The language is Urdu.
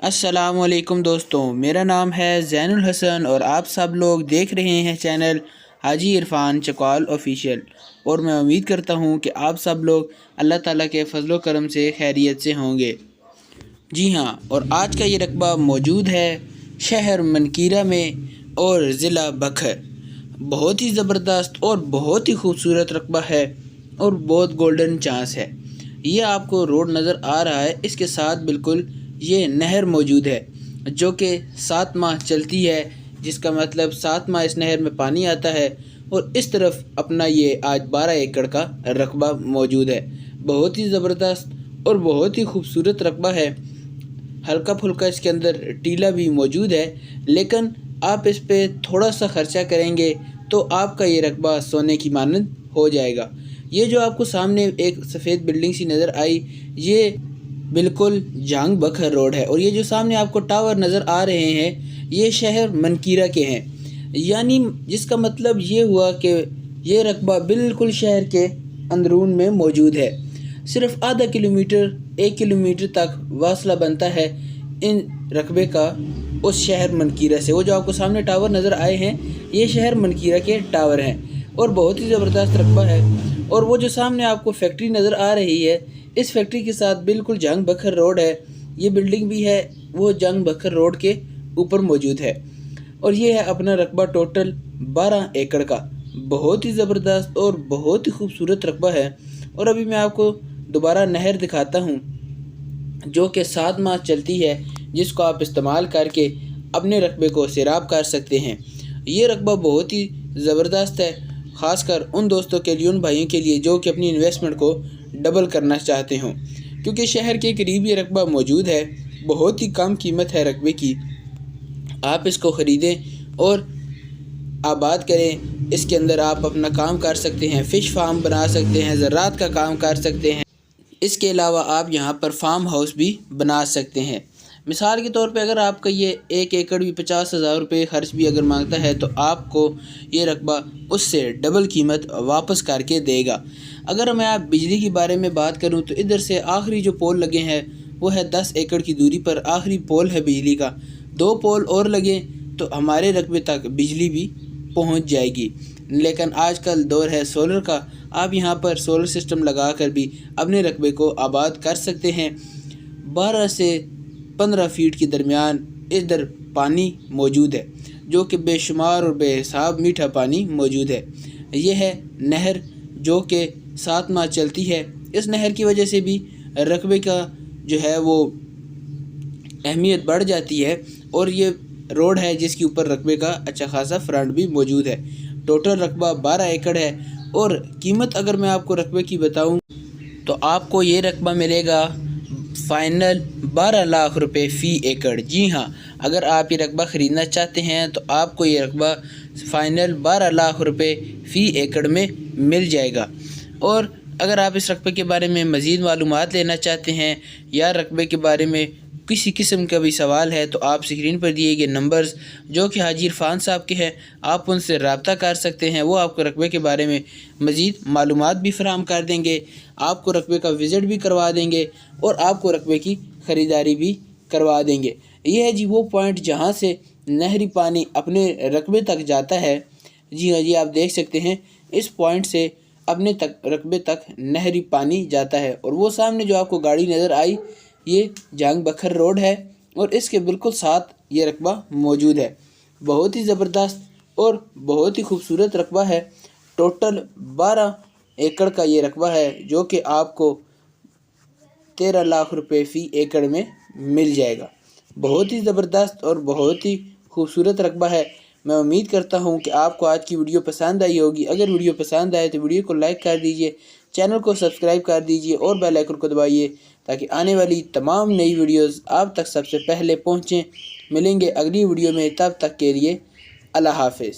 السلام علیکم دوستوں، میرا نام ہے زین الحسن اور آپ سب لوگ دیکھ رہے ہیں چینل حاجی عرفان چکوال آفیشیل، اور میں امید کرتا ہوں کہ آپ سب لوگ اللہ تعالیٰ کے فضل و کرم سے خیریت سے ہوں گے۔ جی ہاں، اور آج کا یہ رقبہ موجود ہے شہر منکیرہ میں اور ضلع بکھر۔ بہت ہی زبردست اور بہت ہی خوبصورت رقبہ ہے اور بہت گولڈن چانس ہے۔ یہ آپ کو روڈ نظر آ رہا ہے، اس کے ساتھ بالکل یہ نہر موجود ہے جو کہ 7 ماہ چلتی ہے، جس کا مطلب 7 ماہ اس نہر میں پانی آتا ہے، اور اس طرف اپنا یہ آج 12 ایکڑ کا رقبہ موجود ہے۔ بہت ہی زبردست اور بہت ہی خوبصورت رقبہ ہے۔ ہلکا پھلکا اس کے اندر ٹیلا بھی موجود ہے، لیکن آپ اس پہ تھوڑا سا خرچہ کریں گے تو آپ کا یہ رقبہ سونے کی مانند ہو جائے گا۔ یہ جو آپ کو سامنے ایک سفید بلڈنگ سی نظر آئی، یہ بالکل جھانگ بکھر روڈ ہے، اور یہ جو سامنے آپ کو ٹاور نظر آ رہے ہیں یہ شہر منکیرہ کے ہیں، یعنی جس کا مطلب یہ ہوا کہ یہ رقبہ بالکل شہر کے اندرون میں موجود ہے۔ صرف آدھا کلومیٹر 1 کلومیٹر تک واصلہ بنتا ہے ان رقبے کا اس شہر منکیرہ سے۔ وہ جو آپ کو سامنے ٹاور نظر آئے ہیں یہ شہر منکیرہ کے ٹاور ہیں، اور بہت ہی زبردست رقبہ ہے۔ اور وہ جو سامنے آپ کو فیکٹری نظر آ رہی ہے، اس فیکٹری کے ساتھ بالکل جھانگ بکھر روڈ ہے۔ یہ بلڈنگ بھی ہے وہ جھانگ بکھر روڈ کے اوپر موجود ہے، اور یہ ہے اپنا رقبہ ٹوٹل 12 ایکڑ کا۔ بہت ہی زبردست اور بہت ہی خوبصورت رقبہ ہے۔ اور ابھی میں آپ کو دوبارہ نہر دکھاتا ہوں جو کہ 7 ماہ چلتی ہے، جس کو آپ استعمال کر کے اپنے رقبے کو سیراب کر سکتے ہیں۔ یہ رقبہ بہت ہی زبردست ہے، خاص کر ان دوستوں کے لیے، ان بھائیوں کے لیے جو کہ اپنی انویسٹمنٹ کو ڈبل کرنا چاہتے ہوں، کیونکہ شہر کے قریب یہ رقبہ موجود ہے۔ بہت ہی کم قیمت ہے رقبے کی، آپ اس کو خریدیں اور آباد کریں۔ اس کے اندر آپ اپنا کام کر سکتے ہیں، فش فارم بنا سکتے ہیں، زراعت کا کام کر سکتے ہیں۔ اس کے علاوہ آپ یہاں پر فارم ہاؤس بھی بنا سکتے ہیں۔ مثال کے طور پہ اگر آپ کا یہ 1 ایکڑ بھی 50,000 روپے خرچ بھی اگر مانگتا ہے تو آپ کو یہ رقبہ اس سے ڈبل قیمت واپس کر کے دے گا۔ اگر میں آپ بجلی کے بارے میں بات کروں تو ادھر سے آخری جو پول لگے ہیں وہ ہے 10 ایکڑ کی دوری پر آخری پول ہے بجلی کا۔ 2 پول اور لگیں تو ہمارے رقبے تک بجلی بھی پہنچ جائے گی۔ لیکن آج کل دور ہے سولر کا، آپ یہاں پر سولر سسٹم لگا کر بھی اپنے رقبے کو آباد کر سکتے ہیں۔ 12 سے 15 فیٹ کے درمیان ادھر پانی موجود ہے جو کہ بے شمار اور بے حساب میٹھا پانی موجود ہے۔ یہ ہے نہر جو کہ 7 ماہ چلتی ہے۔ اس نہر کی وجہ سے بھی رقبے کا جو ہے وہ اہمیت بڑھ جاتی ہے، اور یہ روڈ ہے جس کے اوپر رقبے کا اچھا خاصا فرنٹ بھی موجود ہے۔ ٹوٹل رقبہ 12 ایکڑ ہے، اور قیمت اگر میں آپ کو رقبے کی بتاؤں تو آپ کو یہ رقبہ ملے گا فائنل 12 لاکھ روپے فی ایکڑ۔ جی ہاں، اگر آپ یہ رقبہ خریدنا چاہتے ہیں تو آپ کو یہ رقبہ فائنل 12 لاکھ روپے فی ایکڑ میں مل جائے گا۔ اور اگر آپ اس رقبے کے بارے میں مزید معلومات لینا چاہتے ہیں یا رقبے کے بارے میں کسی قسم کا بھی سوال ہے تو آپ اسکرین پر دیے گئے نمبرز جو کہ حاجی عرفان صاحب کے ہیں، آپ ان سے رابطہ کر سکتے ہیں۔ وہ آپ کو رقبے کے بارے میں مزید معلومات بھی فراہم کر دیں گے، آپ کو رقبے کا وزٹ بھی کروا دیں گے، اور آپ کو رقبے کی خریداری بھی کروا دیں گے۔ یہ ہے جی وہ پوائنٹ جہاں سے نہری پانی اپنے رقبے تک جاتا ہے۔ جی ہاں جی، آپ دیکھ سکتے ہیں اس پوائنٹ سے اپنے رقبے تک نہری پانی جاتا ہے۔ اور وہ سامنے جو آپ کو گاڑی نظر آئی یہ جھانگ بکھر روڈ ہے، اور اس کے بالکل ساتھ یہ رقبہ موجود ہے۔ بہت ہی زبردست اور بہت ہی خوبصورت رقبہ ہے۔ ٹوٹل 12 ایکڑ کا یہ رقبہ ہے جو کہ آپ کو 13 لاکھ روپے فی ایکڑ میں مل جائے گا۔ بہت ہی زبردست اور بہت ہی خوبصورت رقبہ ہے۔ میں امید کرتا ہوں کہ آپ کو آج کی ویڈیو پسند آئی ہوگی۔ اگر ویڈیو پسند آئے تو ویڈیو کو لائک کر دیجئے، چینل کو سبسکرائب کر دیجئے اور بیل آئیکن کو دبائیے تاکہ آنے والی تمام نئی ویڈیوز آپ تک سب سے پہلے پہنچیں۔ ملیں گے اگلی ویڈیو میں، تب تک کے لیے اللہ حافظ۔